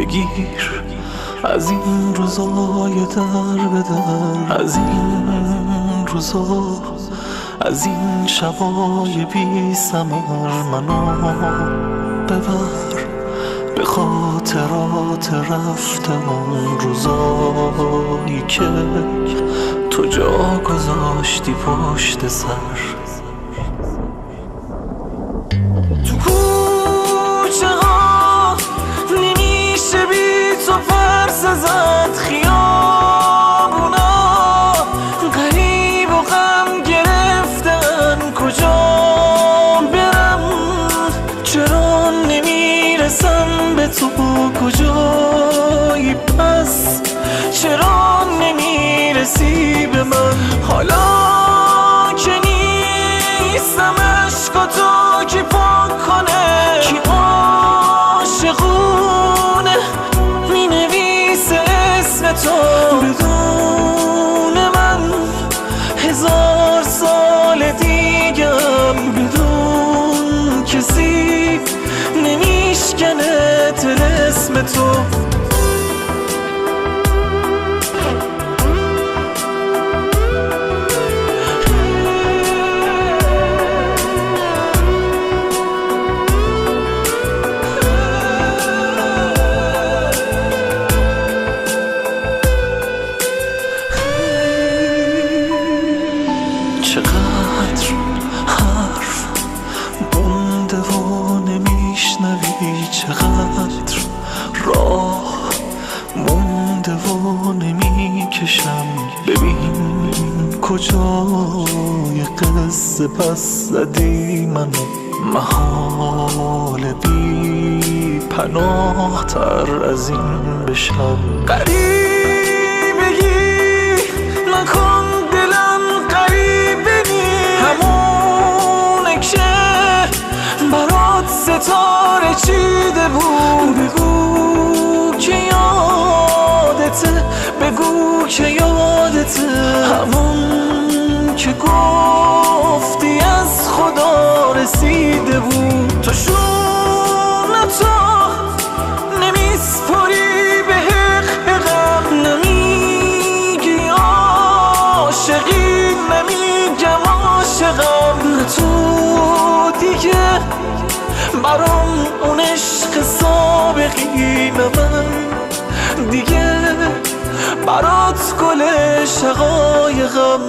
بگیر از این روزای در به در، از این روزا، از این شبای بی ثمر منو ببر به خاطرات رفته اون روزایی که تو جا گذاشتی پشت سر. تو کوچه ها نمیشه بی تو پرس زد، خیابونا غریب و غم گرفتن، کجا برم چرا نمیرسم به تو، کجایی پس چرا نمیرسی به من، حالا که نیستم عشقاتو کی پاک کنه، کی عاشقونه مینویسه اسم تو بدون من، 1000 سال دیگم بدون کسی نمیشکنه طلسم تو. چقدر حرف بونده و نمیشنوی، چقدر راه مونده و نمیکشم، ببین کجای قصه پس زدی منو، محال بی پناه تر از این بشم. غریبگی نکن دلم غریبه نی، همونه که برات ستاره چیده بود، بگو که یادته، بگو که یادته، همون که گفتی از خدا رسیده بود، تو شونتو نمیسپری به حقم، نمیگی عاشقی نمیگم عاشقم، نه تو دیگه برام اون عشق سابقی، نه من دیگه برات گل شقایقم.